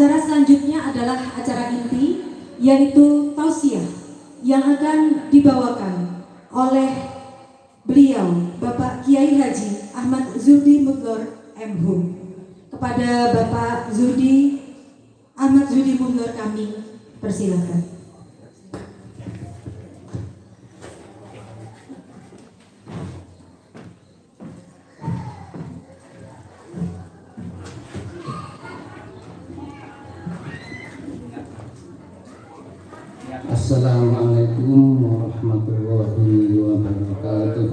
Acara selanjutnya adalah acara inti, yaitu tausiah yang akan dibawakan oleh beliau Bapak Kiai Haji Ahmad Zuhdi Mudlor M.Hum. Kepada Bapak Ahmad Zuhdi Mudlor kami persilakan. Assalamualaikum warahmatullahi wabarakatuh.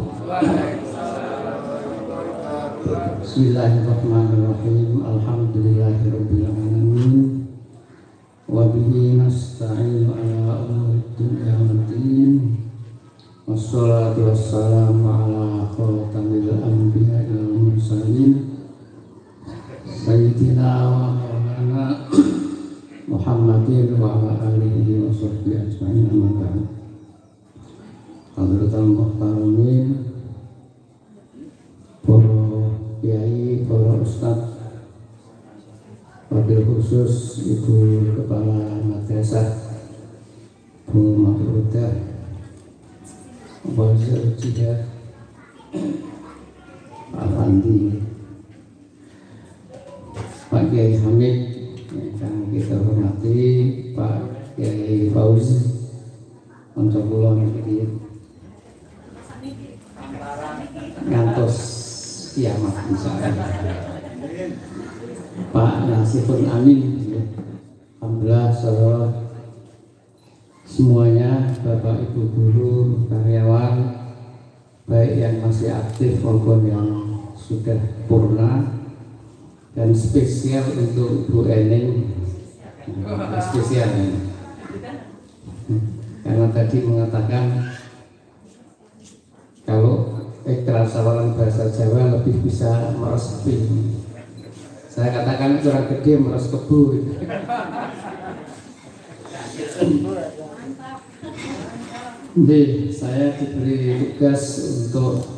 Bismillahirrahmanirrahim. Alhamdulillahirabbil alamin. Wa bihi nasta'inu ala umuri dunya waddin. Wassalatu wassalamu ala khatamil anbiya'i wal mursalin. Sayyidina wa maulana Muhammadin wa ala alihi wa sahbihi ajma'in, amma ba'd. Hadratul muhtaramin, para kiai, para ustaz, wabil khusus Ibu Kepala Madrasah Bu Mafrudah Wazir Jidah Pak Fandi, Pak Kiai Hamid yang kita hormati, Pak Kiai Fauzi untuk pulang ini ngantos kiamat insyaallah. Pak Nasifun Amin, alhamdulillah semuanya, Bapak Ibu guru, karyawan, baik yang masih aktif maupun yang sudah purna. Dan spesial untuk Bu Eneng, spesial ini, karena tadi mengatakan kalau sawalan bahasa Jawa lebih bisa meresapi. Saya katakan orang gede meres kebu. Jadi saya diberi tugas untuk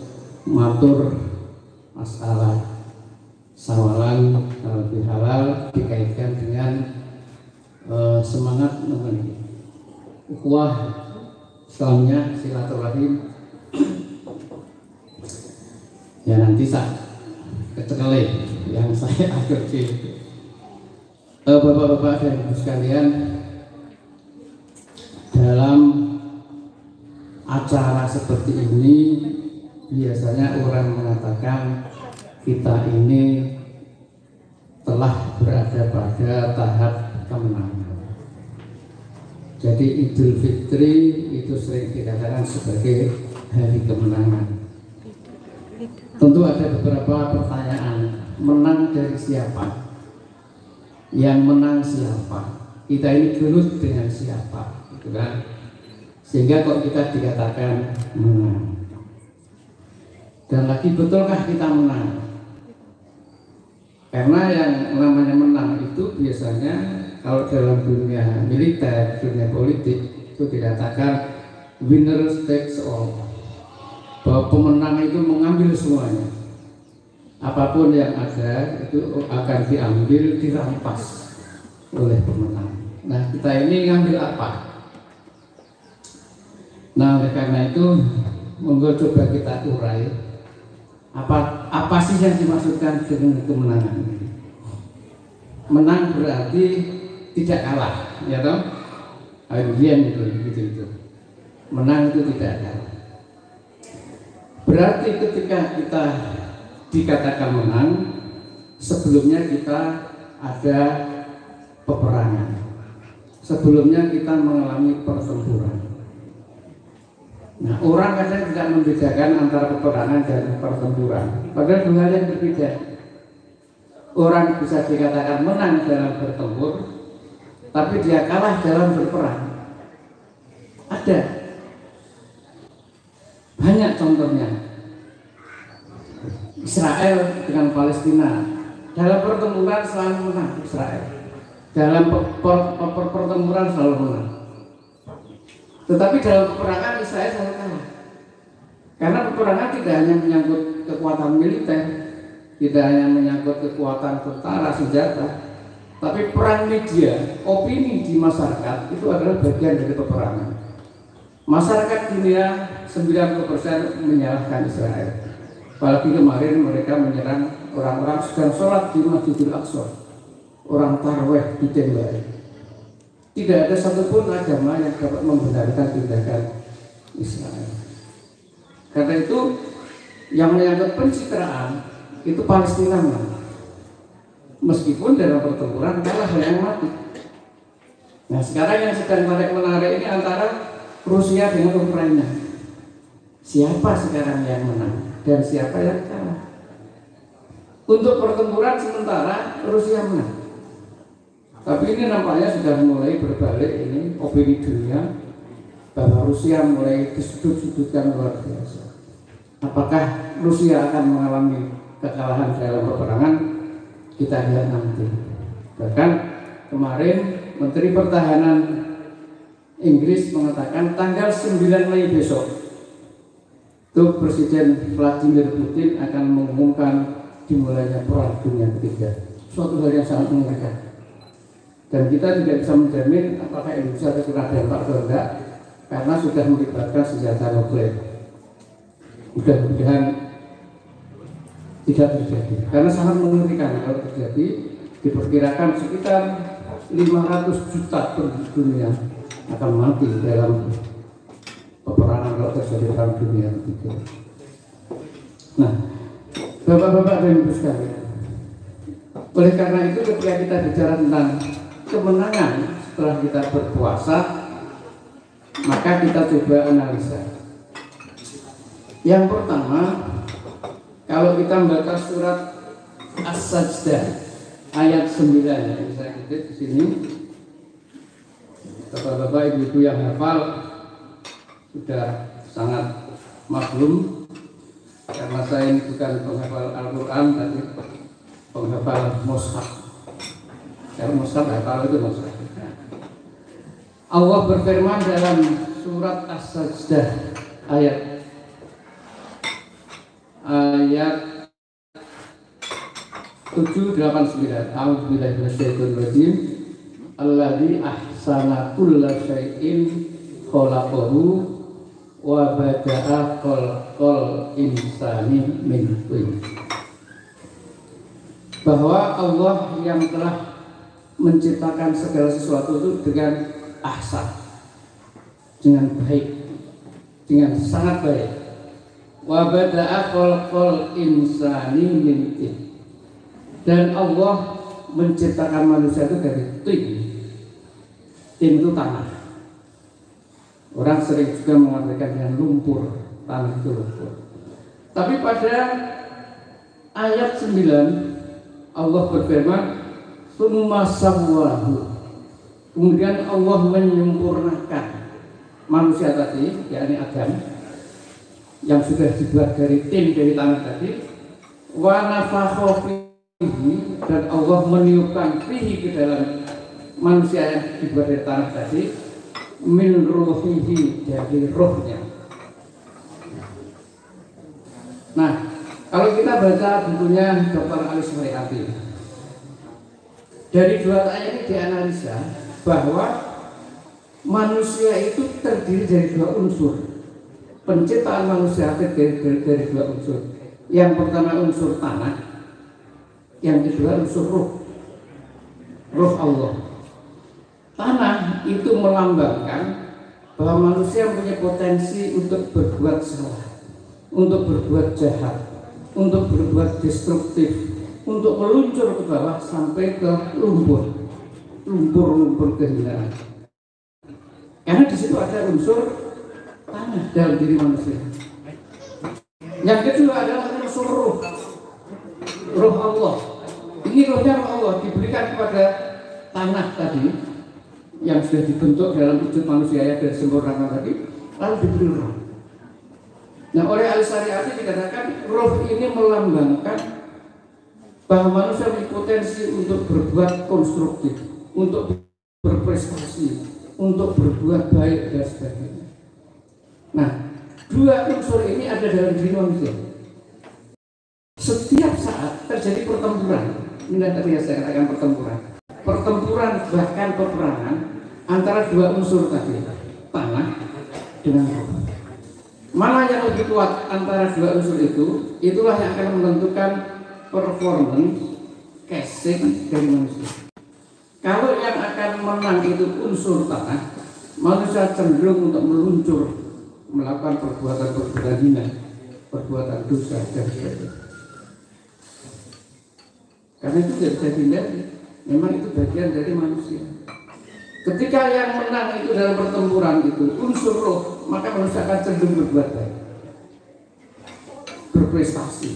matur masalah sawalan lebih halal dikaitkan dengan semangat ukhuwah Islamnya, silaturahim. Ya nanti saya kecelek yang saya akhiri. Bapak-bapak dan ibu sekalian, dalam acara seperti ini biasanya orang mengatakan kita ini telah berada pada tahap kemenangan. Jadi Idul Fitri itu sering dikatakan sebagai hari kemenangan. Tentu ada beberapa pertanyaan, menang dari siapa? Yang menang siapa? Kita ini gelut dengan siapa? Gitu kan? Sehingga kok kita dikatakan menang. Dan lagi betulkah kita menang? Karena yang namanya menang itu biasanya kalau dalam dunia militer, dunia politik itu dikatakan winner takes all, bahwa pemenang itu mengambil semuanya, apapun yang ada itu akan diambil, dirampas oleh pemenang. Nah, kita ini ngambil apa? Nah, oleh karena itu monggo coba kita urai apa sih yang dimaksudkan dengan kemenangan ini. Menang berarti tidak kalah, ya toh? Kemudian gitu. Menang itu tidak kalah. Berarti ketika kita dikatakan menang, sebelumnya kita ada peperangan. Sebelumnya kita mengalami pertempuran. Nah, orang kadang tidak membedakan antara peperangan dan pertempuran. Padahal dua hal yang berbeda. Orang bisa dikatakan menang dalam bertempur, tapi dia kalah dalam berperang. Ada banyak contohnya. Israel dengan Palestina dalam pertempuran selalu menang Israel. Dalam pertempuran selalu menang. Tetapi dalam peperangan Israel selalu kalah. Karena peperangan tidak hanya menyangkut kekuatan militer, tidak hanya menyangkut kekuatan tentara senjata, Tapi peran media, opini di masyarakat itu adalah bagian dari peperangan. Masyarakat dunia 90% menyalahkan Israel. Apalagi kemarin mereka menyerang orang-orang sedang sholat di Masjidil Aqsa. Orang tarweh ditembaki. Tidak ada satupun agama yang dapat membenarkan tindakan Israel. Karena itu yang menyangkut pencitraan itu Palestina menang. Meskipun dalam pertempuran kalah yang mati. Nah sekarang yang sedang menarik ini antara Rusia dengan Ukraina. Siapa sekarang yang menang dan siapa yang kalah? Untuk pertempuran sementara Rusia menang. Tapi ini nampaknya sudah mulai berbalik ini opini dunia bahwa Rusia mulai disudut-sudutkan luar biasa. Apakah Rusia akan mengalami kekalahan dalam peperangan? Kita lihat nanti. Bahkan kemarin Menteri Pertahanan Inggris mengatakan tanggal 9 Mei besok itu Presiden Vladimir Putin akan mengumumkan dimulainya Perang Dunia Ketiga. Suatu hal yang sangat mengerikan. Dan kita tidak bisa menjamin apakah Indonesia terkena dampak atau tidak karena sudah melibatkan senjata nuklir. Mudah-mudahan tidak terjadi karena sangat mengerikan kalau terjadi. Diperkirakan sekitar 500 juta penduduk dunia akan mati dalam peperangan kalau terjadi perang dunia ketiga. Nah, bapak-bapak dan ibu sekalian, oleh karena itu ketika kita bicara tentang kemenangan setelah kita berpuasa, maka kita coba analisa. Yang pertama, kalau kita membaca surat As-Sajdah ayat 9 yang saya kutip di sini, bapak-bapak ibu-ibu yang hafal sudah sangat maklum karena saya ini bukan penghafal Al-Quran tapi penghafal mushaf. Kalau mushaf hafal itu mushaf. Allah berfirman dalam surat As-Sajdah ayat 789. A'udzubillahi minasyaitonir rajim. Alladzi ahsana kulla syai'in khalaqahu wa bada'a khalqal insani min tin. Bahwa Allah yang telah menciptakan segala sesuatu itu dengan ahsan, dengan baik, dengan sangat baik. Wa bada'a khalqal insani min tin. Dan Allah menciptakan manusia itu dari tin. Tin itu tanah. Orang sering juga mengartikan dengan lumpur, tanah itu lumpur. Tapi pada ayat 9 Allah berfirman, "Tsumma sawwahu." Kemudian Allah menyempurnakan manusia tadi, yakni Adam, yang sudah dibuat dari tin, dari tanah tadi, wa nafakha fihi, dan Allah meniupkan fihi ke dalam manusia yang dibuat dari tanah tadi, min ruhihi, dari rohnya. Nah, kalau kita baca bukunya Dr. Ali Suhaiyati, dari dua ayat ini dianalisa bahwa manusia itu terdiri dari dua unsur. Penciptaan manusia terdiri dari dua unsur. Yang pertama unsur tanah, yang kedua unsur roh, roh Allah. Tanah itu melambangkan bahwa manusia punya potensi untuk berbuat salah, untuk berbuat jahat, untuk berbuat destruktif, untuk meluncur ke bawah sampai ke lumpur kehinaan. Karena di situ ada unsur tanah dalam diri manusia. Yang kedua adalah unsur roh, roh Allah. Ini rohnya roh Allah diberikan kepada tanah tadi yang sudah dibentuk dalam wujud manusia yang dari sempurna tadi, lalu diberi roh. Nah, oleh Al-Syariati dikatakan roh ini melambangkan bahwa manusia memiliki potensi untuk berbuat konstruktif, untuk berprestasi, untuk berbuat baik dan sebagainya. Nah, dua unsur ini ada dalam diri manusia. Setiap saat terjadi pertempuran, ini tadi saya katakan pertempuran pertempuran bahkan peperangan antara dua unsur tadi, tanah dengan roh. Mana yang lebih kuat antara dua unsur itu, itulah yang akan menentukan performance casing dari manusia. Kalau yang akan menang itu unsur tanah, manusia cenderung untuk meluncur melakukan perbuatan-perbuatan hina, perbuatan dosa dan sebagainya. Karena itu tidak bisa dihindari, memang itu bagian dari manusia. Ketika yang menang itu dalam pertempuran itu unsur roh, maka manusia akan cenderung berbuat baik, berprestasi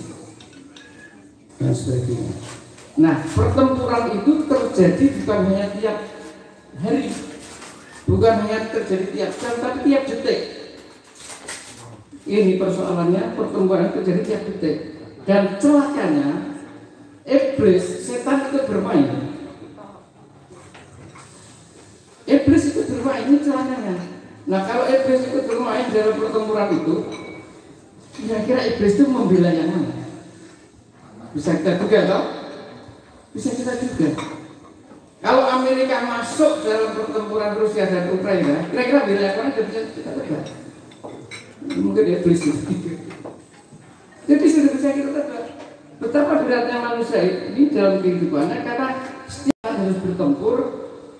dan sebagainya. Nah, pertempuran itu terjadi bukan hanya tiap hari, bukan hanya terjadi tiap jam, tapi tiap detik. Ini persoalannya, pertempuran terjadi tiap detik. Dan celakanya, iblis, setan itu bermain. Iblis itu bermain, ini celakanya. Nah, kalau iblis itu bermain dalam pertempuran itu, kira-kira iblis itu membela yang mana? Bisa kita juga, toh? Bisa kita juga. Kalau Amerika masuk dalam pertempuran Rusia dan Ukraina, kira-kira bela yang mana bisa kita juga? Mungkin iblis itu. Jadi sudah bisa kita tebak betapa beratnya manusia ini dalam kehidupannya, karena setiap harus bertempur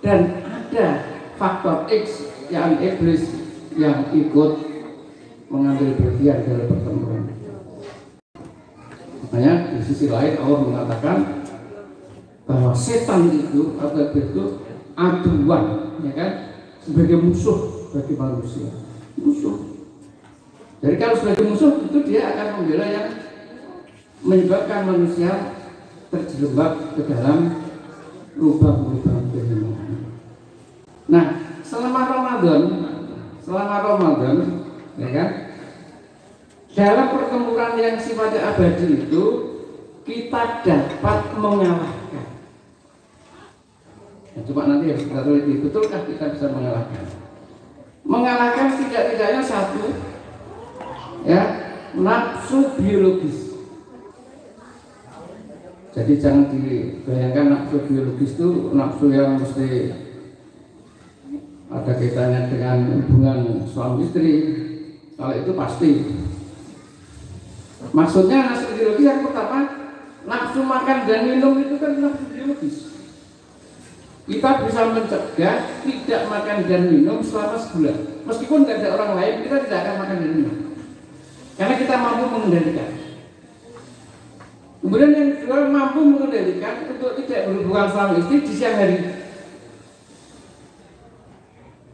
dan ada faktor X yang iblis yang ikut mengambil bagian dalam pertempuran. Makanya di sisi lain Allah mengatakan bahwa setan itu atau iblis itu aduan, ya kan, sebagai musuh bagi manusia, musuh. Jadi kalau sebagai musuh itu dia akan membela yang menyebabkan manusia terjerembab ke dalam lubang-lubang kehinaman. Nah, selama Ramadan, ya kan, dalam pertempuran yang sifatnya abadi itu kita dapat mengalahkan. Nah, coba nanti harus kita teliti, betulkah kita bisa mengalahkan? Mengalahkan tidak-tidaknya satu, ya, nafsu biologis. Jadi jangan dibayangkan nafsu biologis itu nafsu yang mesti ada kaitannya dengan hubungan suami istri. Kalau itu pasti. Maksudnya nafsu biologis yang pertama, nafsu makan dan minum itu kan nafsu biologis. Kita bisa mencegah tidak makan dan minum selama sebulan. Meskipun tidak ada orang lain, kita tidak akan makan dan minum, karena kita mampu mengendalikan. Kemudian yang kedua, mampu mengendalikan untuk tidak berhubungan suami istri di siang hari.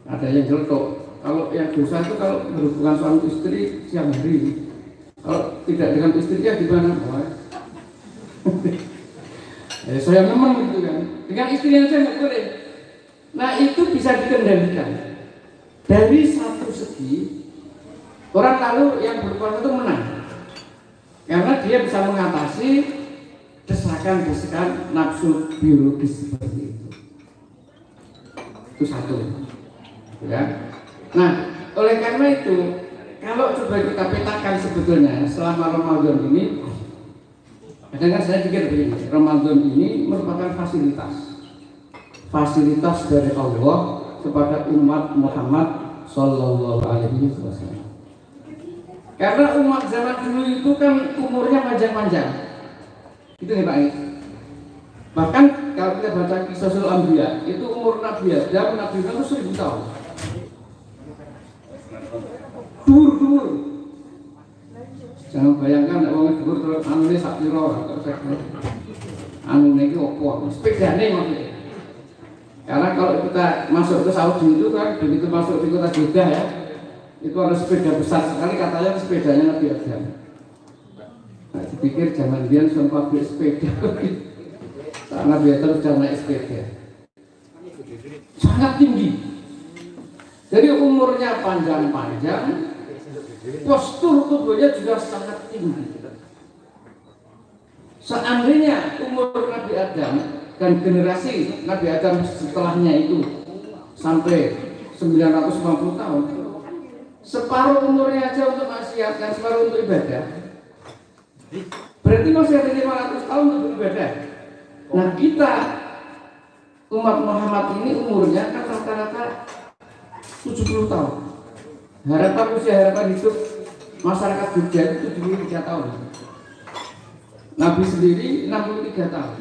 Ada yang jeletok. Kalau yang dosa itu kalau berhubungan suami istri siang hari. Kalau tidak dengan istrinya gimana? Saya memang gitu kan. Dengan istrinya saya nggak boleh. Nah, itu bisa dikendalikan. Dari satu segi, orang lalu yang berpuasa itu menang, karena dia bisa mengatasi desakan-desakan nafsu biologis seperti itu. Itu satu, ya. Nah, oleh karena itu, kalau coba kita petakan sebetulnya selama Ramadan ini, kadang-kadang saya pikir begini, Ramadan ini merupakan fasilitas dari Allah kepada umat Muhammad Sallallahu Alaihi Wasallam. Karena umat zaman dulu itu kan umurnya panjang-panjang, itu ya Pak. Bahkan kalau kita baca Qisasul Anbiya, itu umur Nabi Adam, Nabi Nuh itu 1000 tahun. Dur. Jangan bayangkan nek wong dur terus anune sak pira terus anune iki opo? Sepedane maksudnya. Karena kalau kita masuk ke Saudi itu kan begitu masuk di kota Jeddah ya, itu ada sepeda besar sekali, katanya sepedanya Nabi Adam. Nah, dipikir zaman dia sempat beli sepeda, karena Nabi Adam sudah naik sepeda, sangat tinggi. Jadi umurnya panjang-panjang, postur tubuhnya juga sangat tinggi. Seandainya umur Nabi Adam dan generasi Nabi Adam setelahnya itu sampai 950 tahun, separuh umurnya aja untuk maksiat dan separuh untuk ibadah, berarti masih ada 500 tahun untuk ibadah. Nah, kita umat Muhammad ini umurnya kan rata-rata 70 tahun. Harapan hidup masyarakat Jogja itu 73 tahun. Nabi sendiri 63 tahun.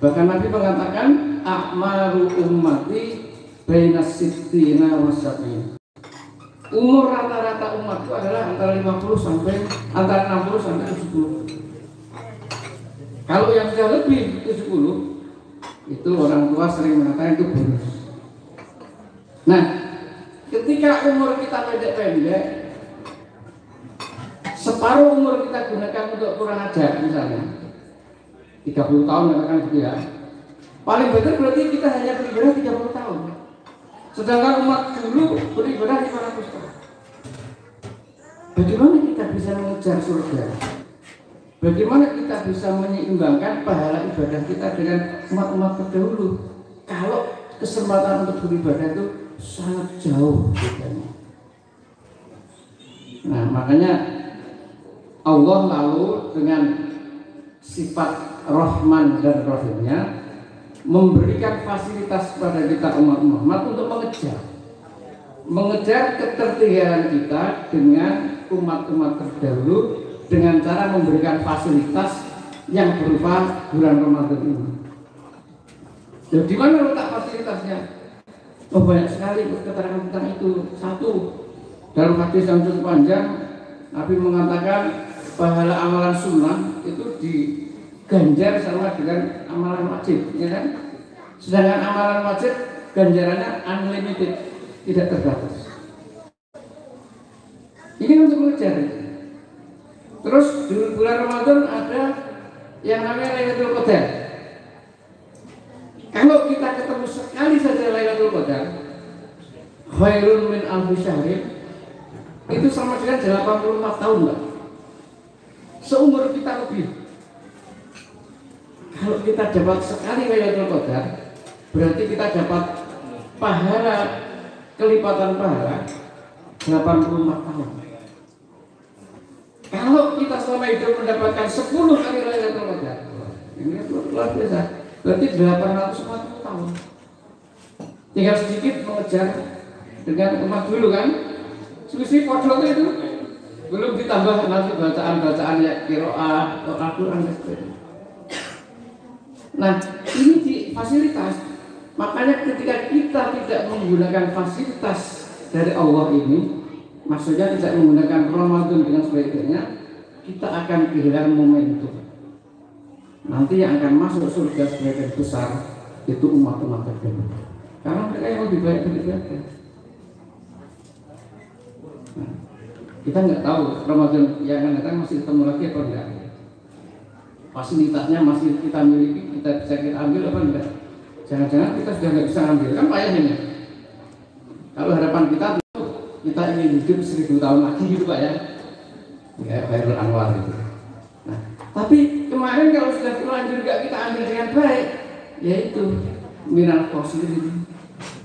Bahkan Nabi mengatakan a'maru ummati bainas sittina wasab'in. Umur rata-rata umatku adalah antara 60 sampai 70. Kalau yang sudah lebih 70, itu orang tua sering mengatakan itu bonus. Nah, ketika umur kita pendek-pendek, separuh umur kita gunakan untuk kurang ajar, misalnya 30 tahun katakan gitu ya. Paling betul berarti kita hanya beribadah 30 tahun. Sedangkan umat dulu beribadah 500 tahun. Bagaimana kita bisa mengejar surga? Bagaimana kita bisa menyeimbangkan pahala ibadah kita dengan umat-umat terdahulu? Kalau kesempatan untuk beribadah itu sangat jauh bedanya. Nah, makanya Allah lalu dengan sifat Rahman dan Rahimnya memberikan fasilitas kepada kita umat Muhammad untuk mengejar ketertinggalan kita dengan umat-umat terdahulu dengan cara memberikan fasilitas yang berupa bulan Ramadan ini. Jadi di mana letak fasilitasnya? Oh, banyak sekali keterangan tentang itu. Satu, dalam hadis yang cukup panjang, Nabi mengatakan pahala amalan sunnah itu diganjar sama dengan amalan wajib, ya kan? Sedangkan amalan wajib ganjarannya unlimited, tidak terbatas. Ini untuk mengejar. Terus di bulan Ramadan ada yang namanya Lailatul Qadar. Kalau kita ketemu sekali saja Lailatul Qadar, khairun min alfi syahrin, itu sama dengan 84 tahun, Mbak. Seumur kita lebih. Kalau kita dapat sekali Lailatul Qadar, berarti kita dapat pahala, kelipatan pahala 84 tahun. Kalau kita selama hidup mendapatkan 10 kali Lailatul Qadar, ini luar biasa. Berarti 840 tahun. Tinggal sedikit mengejar dengan umat dulu kan. Selisih podok itu belum ditambah nanti bacaan-bacaan ya qiraah atau Al-Qur'an dan sebagainya. Nah, ini di fasilitas. Makanya ketika kita tidak menggunakan fasilitas dari Allah ini, maksudnya tidak menggunakan Ramadan dengan sebaik-baiknya, kita akan kehilangan momentum. Nanti yang akan masuk surga sebagian besar itu umat-umat terdahulu, karena mereka yang lebih baik beribadah. Nah, kita nggak tahu Ramadan yang akan datang masih ketemu lagi apa enggak. Fasilitasnya masih kita miliki, kita bisa kita ambil apa enggak? Jangan-jangan kita sudah nggak bisa ambil, kan payahnya. Kalau harapan kita ingin hidup 1000 tahun lagi gitu Pak ya, kayak Khairul Anwar gitu. Nah, tapi kemarin kalau sudah terlanjur nggak kita ambil dengan baik, yaitu minal khosirin,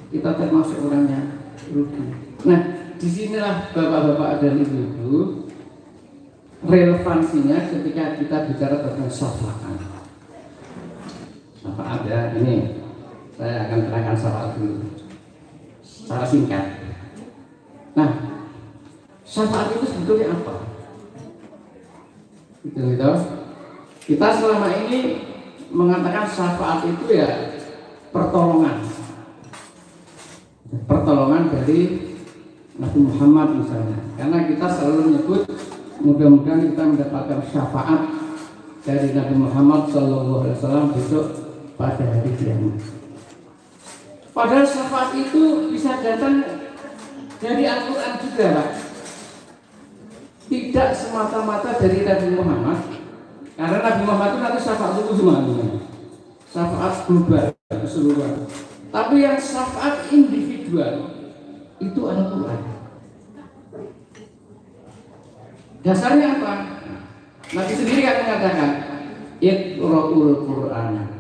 kita termasuk orang yang rugi. Nah, disinilah bapak-bapak dan ibu-ibu relevansinya ketika kita bicara tentang syafaat. Syafaat ya, ini saya akan terangkan syafaat dulu secara singkat. Nah, syafaat itu sebetulnya apa? Gitu. Kita selama ini mengatakan syafaat itu ya pertolongan dari Nabi Muhammad misalnya. Karena kita selalu menyebut mudah-mudahan kita mendapatkan syafaat dari Nabi Muhammad SAW besok pada hari kiamat. Padahal syafaat itu bisa datang dari Al-Quran juga, Pak. Tidak semata-mata dari Nabi Muhammad, karena Nabi Muhammad itu nanti syafaat itu semuanya, syafaat global keseluruhan. Tapi yang syafaat individual itu Al-Quran. Dasarnya apa? Nabi sendiri kan mengatakan, Iqra'ul Qur'an,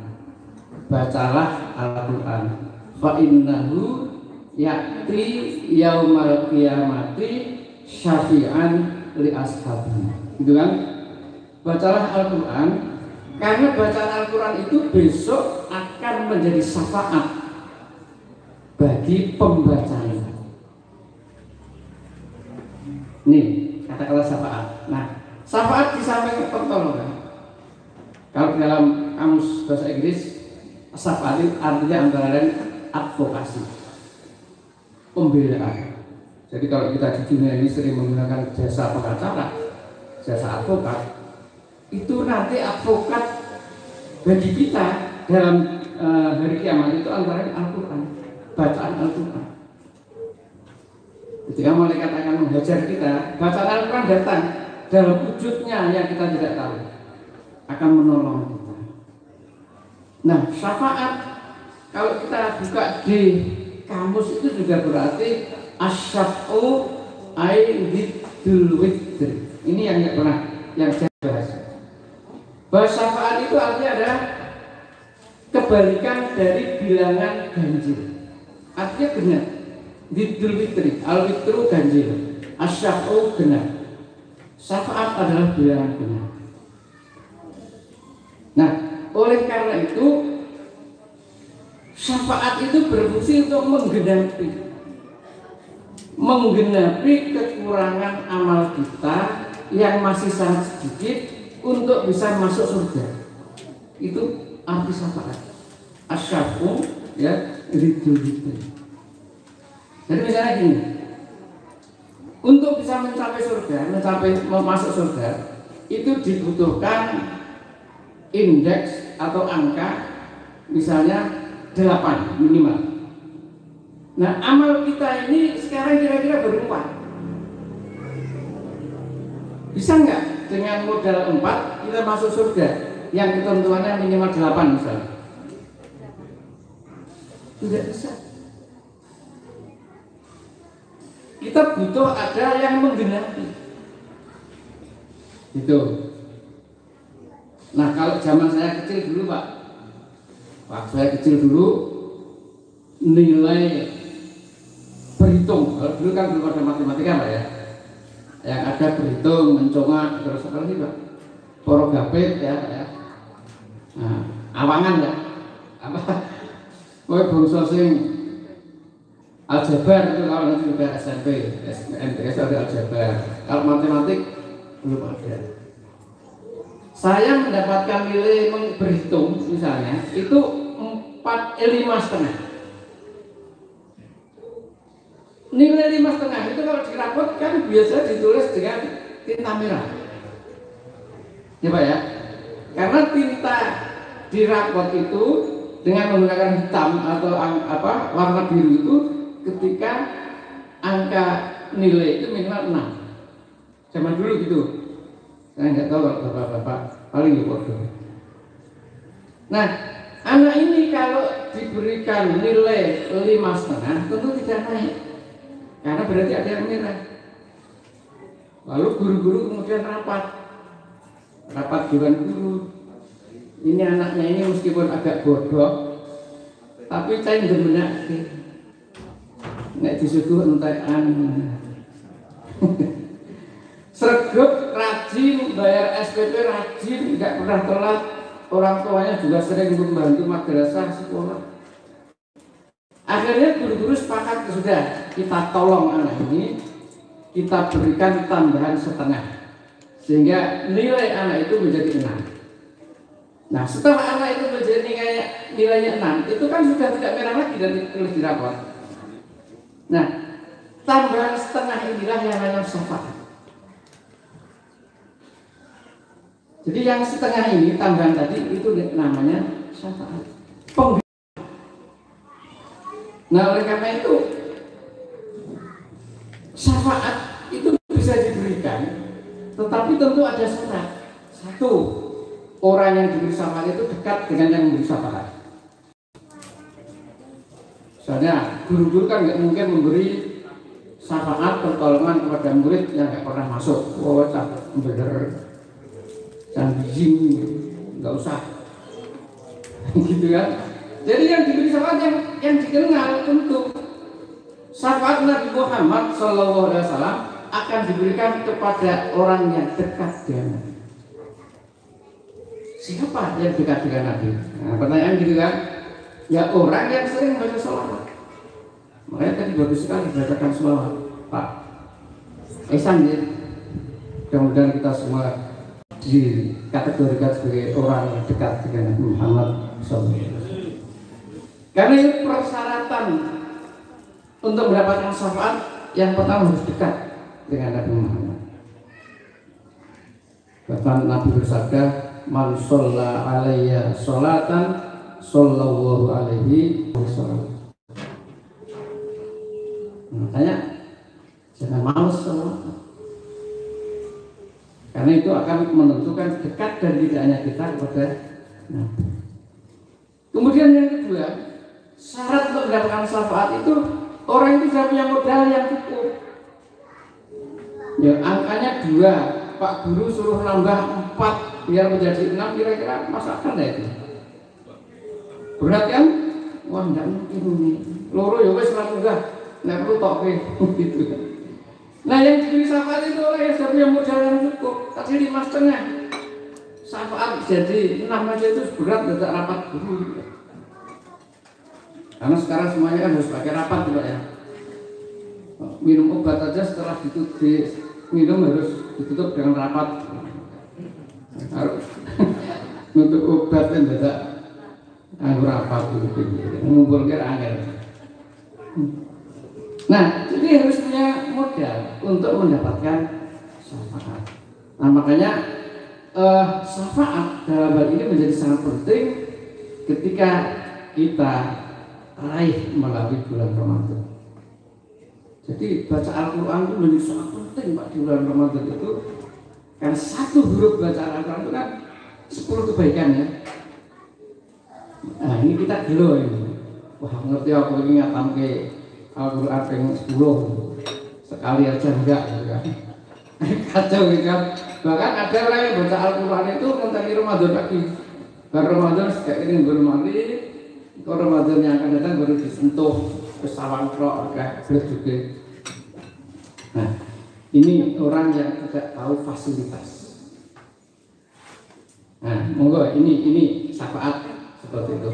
bacalah Al-Quran, fa innahu ya'ti yaumal qiyamati syafi'an li ashabi. Gitu kan? Bacalah Al-Quran, karena bacaan Al-Quran itu besok akan akan menjadi syafaat bagi pembacanya. Nih kata-kata syafaat. Nah, syafaat disampaikan pertolongan. Kalau dalam kamus bahasa Inggris, syafaat itu artinya antara lain advokasi, pembelaan. Jadi kalau kita di dunia ini sering menggunakan jasa pengacara, jasa advokat, itu nanti advokat bagi kita dalam hari kiamat itu antara lain Al-Quran, bacaan Al-Quran. Ketika malaikat akan menghajar kita, bacaan Al-Quran datang dalam wujudnya yang kita tidak tahu, akan menolong kita. Nah, syafaat kalau kita buka di kamus itu juga berarti asyaf'u aididul witr. Ini yang nggak pernah yang saya bahas. Bahwa syafaat itu artinya adalah kebalikan dari bilangan ganjil. Artinya benar. Didul witri, al witru ganjil, asyaf'u benar. Syafaat adalah bilangan benar. Nah, oleh karena itu syafaat itu berfungsi untuk menggenapi kekurangan amal kita yang masih sangat sedikit untuk bisa masuk surga. Itu arti syafaat. Asyaf'u ya ridul witri. Jadi misalnya gini, untuk bisa mencapai surga, masuk surga, itu dibutuhkan indeks atau angka misalnya 8 minimal. Nah, amal kita ini sekarang kira-kira berempat. Bisa nggak dengan modal 4 kita masuk surga yang ketentuannya minimal 8 misalnya? Tidak bisa. Kita butuh ada yang menggenapi. Itu. Nah, kalau zaman saya kecil dulu, Pak. Waktu saya kecil dulu nilai berhitung. Kalau dulu kan belum ada matematika, Pak ya. Yang ada berhitung, mencongak, terus apa lagi, Pak? Porogapit ya, Pak ya. Nah, awangan ya. Apa? Kowe bangsa sing aljabar itu kalau nanti sudah SMP, MTS ada aljabar. Kalau matematik belum ada. Saya mendapatkan nilai berhitung misalnya itu 5,5. Nilai 5,5 itu kalau di rapot kan biasa ditulis dengan tinta merah. Ya Pak ya. Karena tinta di rapot itu dengan menggunakan hitam atau warna biru itu ketika angka nilai itu minimal 6. Zaman dulu gitu. Saya nggak tahu kalau bapak-bapak paling di bodoh. Nah, anak ini kalau diberikan nilai 5,5 tentu tidak naik, karena berarti ada yang merah. Lalu guru-guru kemudian rapat dewan guru. Ini anaknya ini meskipun agak bodoh, tapi saya benar. Nek disuguh entekan. Sregep rajin, bayar SPP rajin, nggak pernah telat. Orang tuanya juga sering membantu madrasah sekolah. Akhirnya guru-guru sepakat sudah kita tolong anak ini, kita berikan tambahan 1,5 sehingga nilai anak itu menjadi 6. Nah, setelah anak itu menjadi nilainya 6, itu kan sudah tidak merah lagi dan ditulis di rapor. Nah, tambahan 1,5 inilah yang namanya syafaat. Jadi yang 1,5 ini tambahan tadi itu namanya syafaat. Nah, oleh karena itu syafaat itu bisa diberikan, tetapi tentu ada syarat. Satu, orang yang diberi syafaat itu dekat dengan yang memberi syafaat. Misalnya guru-guru kan nggak mungkin memberi syafaat pertolongan kepada murid yang nggak pernah masuk. Oh, bener. Dan bijing nggak usah gitu kan. Jadi yang diberi syafaat yang dikenal tentu syafaat Nabi Muhammad SAW akan diberikan kepada orang yang dekat dengan Nabi. Siapa yang dekat dengan Nabi? Nah, pertanyaan gitu kan. Ya orang yang sering baca sholawat. Makanya tadi bagus sekali bacakan sholawat Pak Ihsan ya. Mudah-mudahan kita semua dikategorikan sebagai orang dekat dengan Nabi Muhammad SAW. Karena itu persyaratan untuk mendapatkan syafaat yang pertama harus dekat dengan Nabi Muhammad. Bahkan Nabi bersabda, "Man sholla alayya sholatan, shollallahu alaihi wasallam." Makanya jangan malas sholat. Karena itu akan menentukan dekat dan tidaknya kita kepada Nabi. Kemudian yang kedua, syarat untuk mendapatkan syafaat itu orang itu sudah punya modal yang cukup. Ya angkanya 2, Pak Guru suruh nambah 4 biar menjadi 6, kira-kira masakan itu. Berat kan? Wah enggak mungkin ini. Loro ya wis ora munggah. Nek perlu toke gitu. Nah yang diberi syafaat itu orang yang sudah punya modal yang cukup. Tadi 5,5. Syafaat jadi 6 aja itu berat, tidak rapat guru. Karena sekarang semuanya kan harus pakai rapat juga ya. Minum obat aja setelah minum harus ditutup dengan rapat. Harus untuk obat kan tidak rapat gitu. Mengumpulkan angin. Nah, jadi harus punya modal untuk mendapatkan syafaat. Nah, makanya syafaat dalam hal ini menjadi sangat penting ketika kita raih melalui bulan Ramadan. Jadi baca Al-Quran itu menjadi sangat penting Pak di bulan Ramadan itu, karena satu huruf baca Al-Quran itu kan 10 kebaikan ya. Nah ini kita gelo ini. Wah ngerti aku ini ngatam ke Al-Quran yang 10 sekali aja enggak gitu kan. Kacau gitu kan. Bahkan ada orang yang baca Al-Quran itu mentari Ramadan lagi. Baru Ramadan kayak ini baru mandi. Kalau Ramadan yang akan datang baru disentuh pesawat roh agak berat juga. Nah, ini orang yang tidak tahu fasilitas. Nah, monggo ini syafaat seperti itu.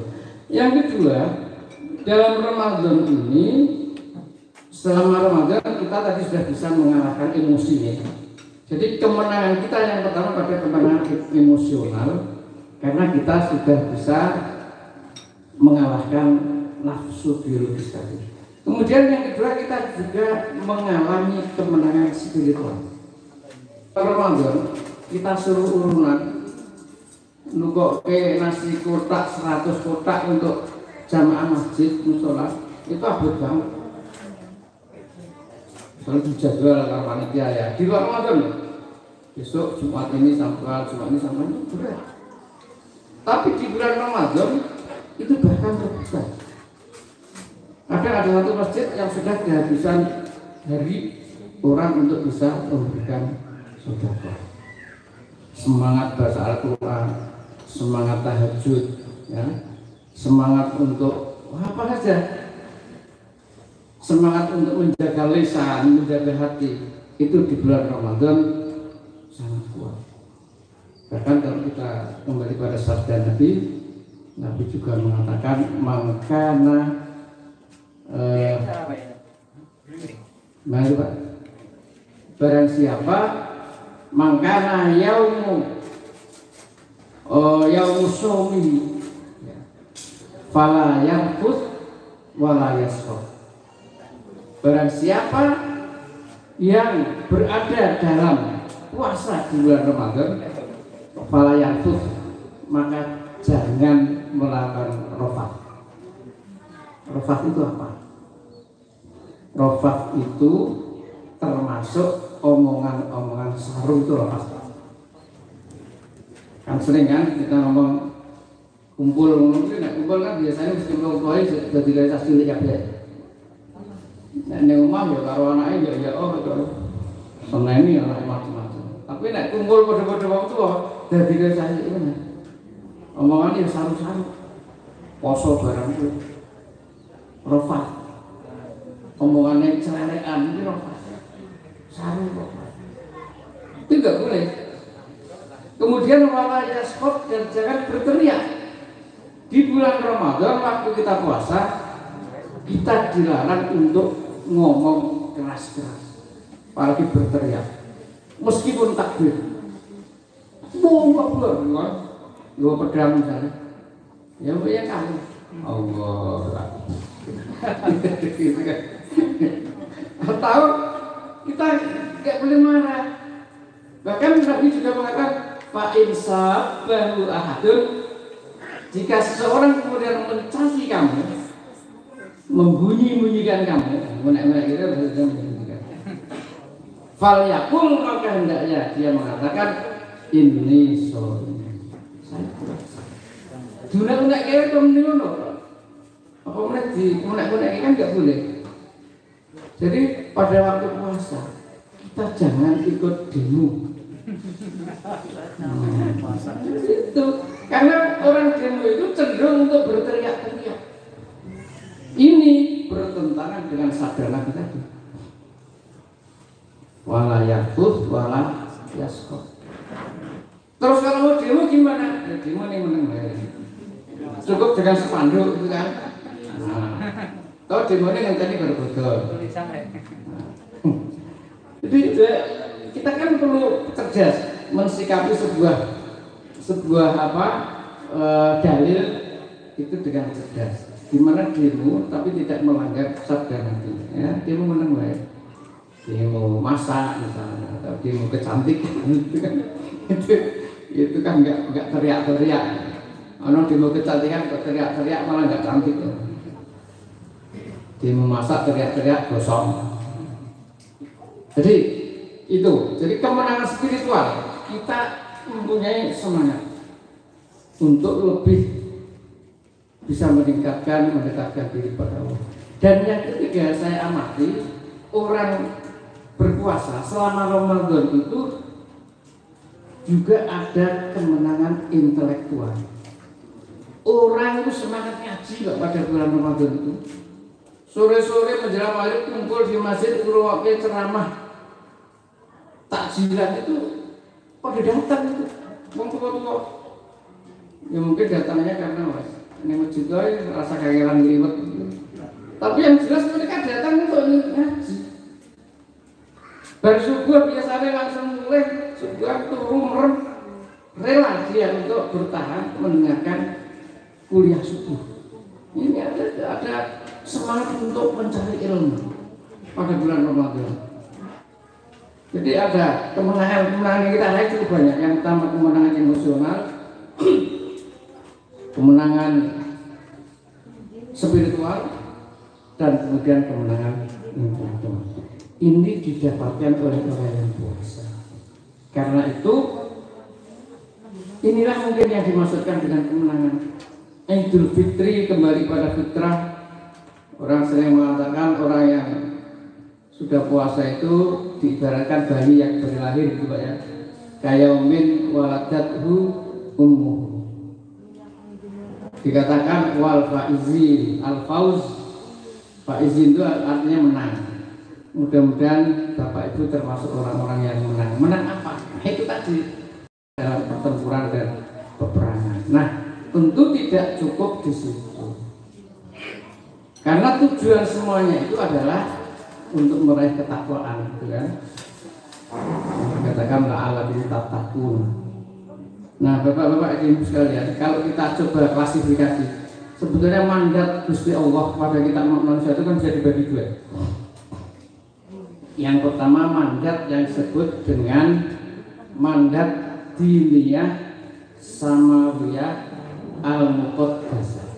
Yang kedua, dalam Ramadan ini, selama Ramadan kita tadi sudah bisa mengalahkan emosinya. Jadi kemenangan kita yang pertama pada kemenangan emosional, karena kita sudah bisa mengalahkan nafsu biologis tadi. Kemudian yang kedua kita juga mengalami kemenangan spiritual. Ramadan kita suruh urunan nukok ke nasi kotak 100 kotak untuk jamaah masjid musola itu abot banget. Kalau dijadwal kalau panitia ya di luar Ramadan besok Jumat ini sampai itu berat. Tapi di bulan Ramadan itu bahkan terbuka. Kadang ada satu masjid yang sudah kehabisan hari orang untuk bisa memberikan sedekah. Semangat baca Al-Quran, semangat tahajud, ya, semangat untuk apa saja, semangat untuk menjaga lisan, menjaga hati, itu di bulan Ramadan sangat kuat. Bahkan kalau kita kembali pada sabda Nabi juga mengatakan mangkana barang siapa mangkana yaumu sumi fala yarfus wala yasfur. Barang siapa yang berada dalam puasa di bulan Ramadan fala yarfus, maka jangan melakukan rafat. Rafat itu apa? Rafat itu termasuk omongan-omongan sarung itu rafat. Kan sering kan kita ngomong kumpul kan biasanya mesti kumpul jadi guys cilik kabeh. Nek ning omah ya karo anake ya seneni anak macam-macam. Tapi nek kumpul padha-padha wong tuwa dadi guys cilik kan. Omongan ya sarung-sarung. Poso barang itu. Rafat. Omongannya celerekan itu rafat. Sarung rafat. Itu enggak boleh. Kemudian wala yaskot dan jangan berteriak. Di bulan Ramadan waktu kita puasa, kita dilarang untuk ngomong keras-keras, apalagi berteriak, meskipun takbir. Gua pedang misalnya, ya punya kamu. Allah. Atau kita nggak boleh marah. Bahkan Nabi juga mengatakan, Pak Insaf baru ahadun, jika seseorang kemudian mencaci kamu, membunyi-bunyikan kamu, menek-menek itu harus membunyikan. Fal yakul, maka hendaknya dia mengatakan ini sorry. Saya puasa. Dunia kayak itu apa menek kan nggak boleh. Jadi pada waktu puasa kita jangan ikut demo. Itu karena orang demo itu cenderung untuk berteriak-teriak. Ini bertentangan dengan sabda Nabi tadi. Wala yakut wala yaskot. Terus kalau mau demo gimana? Ya demo nih meneng. Cukup dengan spanduk itu kan. Kalau demo ini nanti berbodol. Jadi kita kan perlu cerdas mensikapi sebuah dalil itu dengan cerdas. Gimana demo tapi tidak melanggar sabda Nabi. Ya, demo meneng baik. Demo masak misalnya atau demo kecantikan itu kan nggak teriak-teriak. Orang demo kecantikan kok teriak-teriak malah nggak cantik ya. Demo masak teriak-teriak gosong. Jadi itu, jadi kemenangan spiritual kita mempunyai semangat untuk lebih bisa mendekatkan diri pada Allah. Dan yang ketiga saya amati orang berpuasa selama Ramadan itu juga ada kemenangan intelektual. Orang itu semangat ngaji loh pada bulan Ramadan itu. Sore-sore menjelang maghrib kumpul di masjid ngrungokke ceramah takjilan itu pada datang itu wong tua-tua. Ya mungkin datangnya karena mas ini masjid rasa kangenan liwet gitu. Tapi yang jelas mereka datang untuk ngaji. Baru subuh biasanya langsung mulai subuh turun merem rela dia untuk bertahan mendengarkan kuliah subuh. Ini ada semangat untuk mencari ilmu pada bulan Ramadan. Jadi ada kemenangan kita lain cukup banyak. Yang pertama kemenangan emosional, kemenangan spiritual, dan kemudian kemenangan intelektual. Ini didapatkan oleh orang yang puasa. Karena itu inilah mungkin yang dimaksudkan dengan kemenangan. Idul Fitri kembali pada fitrah. Orang sering mengatakan orang yang sudah puasa itu diibaratkan bayi yang baru lahir gitu Pak ya. Kayaumin waladathu ummuh. Dikatakan wal faizin al fauz. Faizin itu artinya menang. Mudah-mudahan Bapak Ibu termasuk orang-orang yang menang. Menang apa? Nah, itu tadi dalam pertempuran dan peperangan. Nah, tentu tidak cukup di situ. Karena tujuan semuanya itu adalah untuk meraih ketakwaan, gitu kan? Katakan la'alla tattaqun. Nah, Bapak-bapak Ibu sekalian, kalau kita coba klasifikasi, sebetulnya mandat Gusti Allah pada kita manusia itu kan bisa dibagi dua. Yang pertama mandat yang disebut dengan mandat diniyah samawiyah al-muqaddasah.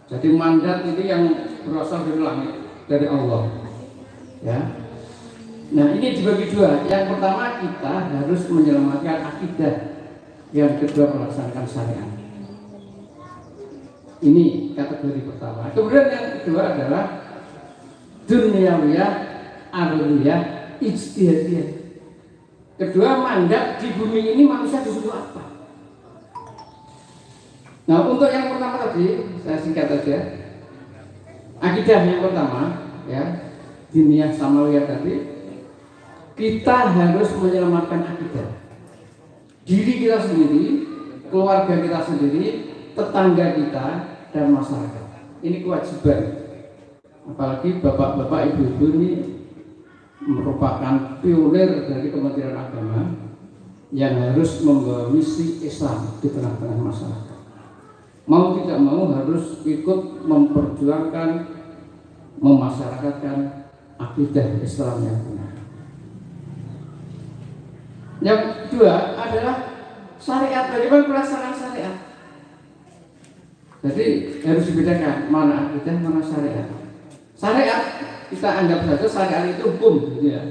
Jadi mandat ini yang berasal dari langit, dari Allah. Ya. Nah, ini dibagi dua. Yang pertama kita harus menyelamatkan akidah. Yang kedua melaksanakan syariat. Ini kategori pertama. Kemudian yang kedua adalah dunyawiyah, ardhiyah, ijtihadiyah. Kedua, mandat di bumi ini manusia disuruh apa? Nah, untuk yang pertama tadi saya singkat saja. Akidah yang pertama, ya, diniyah samawiyah tadi, kita harus menyelamatkan akidah. Diri kita sendiri, keluarga kita sendiri, tetangga kita dan masyarakat. Ini kewajiban. Apalagi bapak-bapak, ibu-ibu ini merupakan pionir dari Kementerian Agama yang harus membawa misi Islam di tengah-tengah masyarakat. Mau tidak mau harus ikut memperjuangkan, memasyarakatkan akidah Islam yang benar. Yang kedua adalah syariat, bagaimana pelaksanaan syariat. Jadi harus dibedakan mana akidah, mana syariat. Syariat kita anggap saja syariat itu hukum, gitu ya.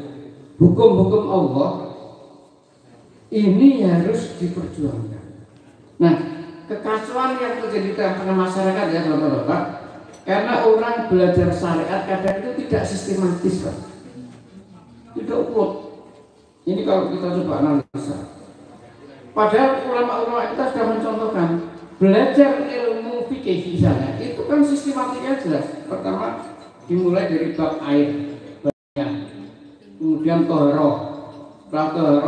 Hukum-hukum Allah ini harus diperjuangkan. Nah, kekacauan yang terjadi di tengah masyarakat ya bapak-bapak, karena orang belajar syariat kadang itu tidak sistematis, Pak. Tidak urut. Ini kalau kita coba analisa. Padahal ulama-ulama kita sudah mencontohkan belajar ilmu fikih misalnya, itu kan sistematiknya jelas. Pertama dimulai dari bab air, kemudian toharoh. Setelah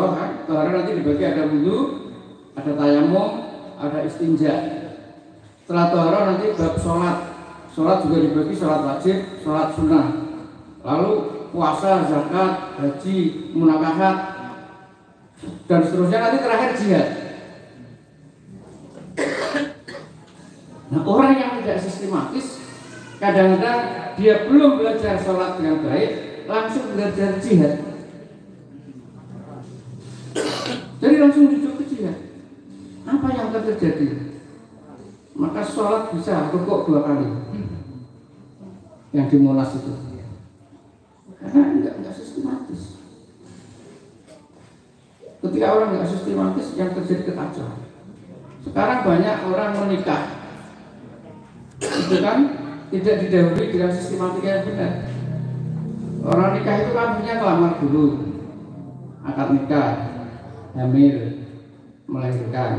toharoh nanti dibagi ada wudu, ada tayamum, ada istinja. Setelah toharoh nanti bab sholat. Sholat juga dibagi sholat wajib, sholat sunnah. Lalu puasa, zakat, haji, munakahat, dan seterusnya. Nanti terakhir jihad. Nah, orang yang tidak sistematis, kadang-kadang dia belum belajar sholat dengan baik, langsung belajar jihad. Jadi langsung duduk ke jihad. Apa yang akan terjadi? Maka sholat bisa rukuk 2 kali. Yang di Monas itu. Karena enggak sistematis. Ketika orang enggak sistematis, yang terjadi kekacauan. Sekarang banyak orang menikah, itu kan tidak didahului dengan sistematika yang benar. Orang nikah itu kan punya kelamar dulu, akad nikah, hamil, melahirkan,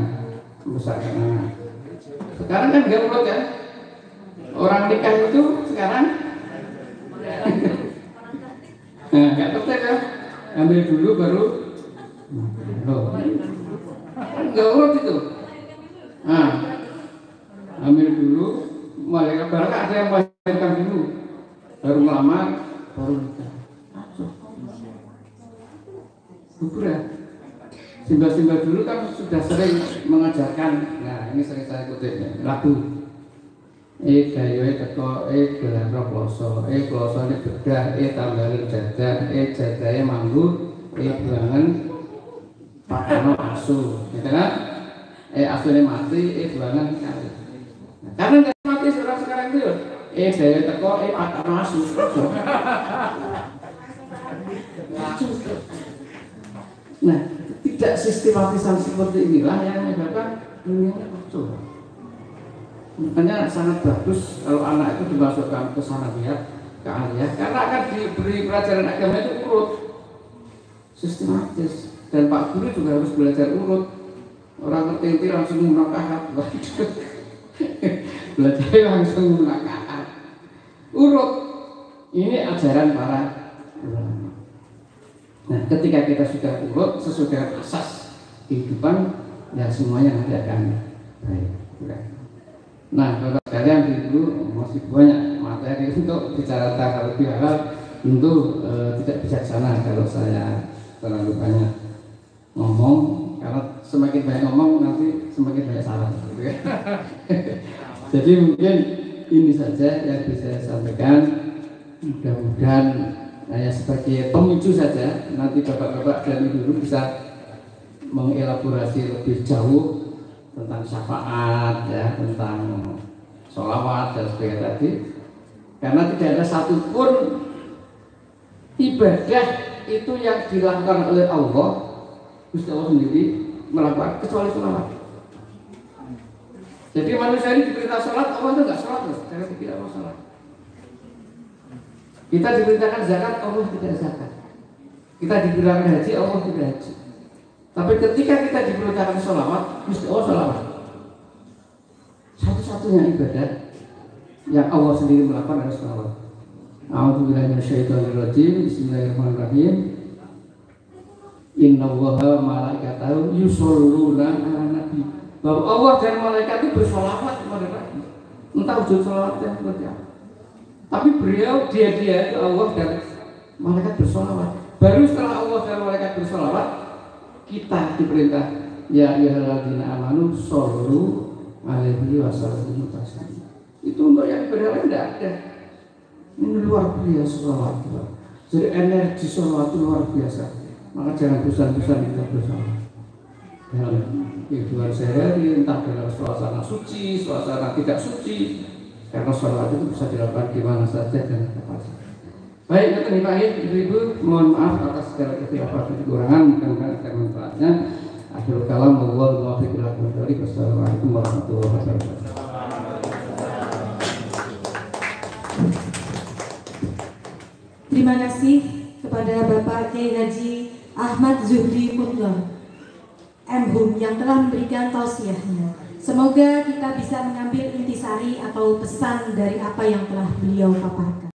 membesarkan anak. Sekarang kan enggak urut ya. Orang nikah itu sekarang nggak tertib ya, ambil dulu baru nggak urut itu. Nah, ambil dulu, melahirkan, barang ada yang melahirkan dulu, baru melamar, baru nikah. Gugur ya. Simbah-simbah dulu kan sudah sering mengajarkan, nah ini sering saya kutip ya, lagu. Gayoe teko, gelar ploso, ploso ini bedah, tambahin jajan, jadahe manggu, buangan pakano asu, gitu kan? Asune mati, buangan kali. Karena nggak mati sekarang itu, gayoe teko, pakano asu. Nah, tidak sistematisan seperti inilah yang menyebabkan dunia kacau. Makanya sangat bagus kalau anak itu dimasukkan ke sanawiyah, ke aliyah, karena akan diberi pelajaran agama itu urut, sistematis. Dan Pak Guru juga harus belajar urut. Orang ngerti langsung munakahat, belajar langsung munakahat. Urut. Ini ajaran para ulama. Nah, ketika kita sudah urut sesuai dengan asas kehidupan, ya semuanya nanti akan baik. Nah, kalau kalian dulu masih banyak materi untuk bicara tentang lebih halal, tentu tidak bijaksana kalau saya terlalu banyak ngomong, karena semakin banyak ngomong nanti semakin banyak salah. Gitu ya. Jadi mungkin ini saja yang bisa saya sampaikan. Mudah-mudahan ya sebagai pemicu saja, nanti bapak-bapak dan ibu bisa mengelaborasi lebih jauh tentang syafaat, ya, tentang sholawat dan sebagainya tadi. Karena tidak ada satupun ibadah itu yang dilakukan oleh Allah, Gusti Allah sendiri melakukan kecuali sholawat. Jadi manusia ini diperintah sholat, Allah itu nggak sholat loh, karena tidak mau sholat. Kita diperintahkan zakat, Allah tidak zakat. Kita diperintahkan haji, Allah tidak haji. Tapi ketika kita diperintahkan sholawat, Gusti Allah sholawat. Satu-satunya ibadah yang Allah sendiri melakukan adalah sholawat. A'udzubillahi minasyaitonirrajim. Bismillahirrahmanirrahim. Innallaha malaikatahu yusholluna 'alan nabi. bahwa Allah dan malaikat itu bersolawat kepada Nabi. Entah wujud solawatnya seperti apa. Tapi beliau dia Allah dan malaikat bersolawat. Baru setelah Allah dan malaikat bersolawat, kita diperintah ya ayyuhalladzina amanu shollu alaihi wasallimu taslima. Itu untuk yang ibadah lain tidak ada. Ini luar biasa sholawat. Jadi energi sholawat itu luar biasa. Maka jangan bosan-bosan kita bersolawat. Dalam kehidupan sehari, entah dalam suasana suci, suasana tidak suci, karena sholawat itu bisa dilakukan di mana saja dan kapan saja. Baik, Pak Ibu, mohon maaf atas segala kekhilafan dan kekurangan, mudah-mudahan ada manfaatnya. Akhirul kalam, wallaahu a'lam. Wassalamualaikum warahmatullahi wabarakatuh. Terima kasih kepada Bapak Kiai Haji Ahmad Zuhri Mutlo MHum yang telah memberikan tausiahnya. Semoga kita bisa mengambil intisari atau pesan dari apa yang telah beliau paparkan.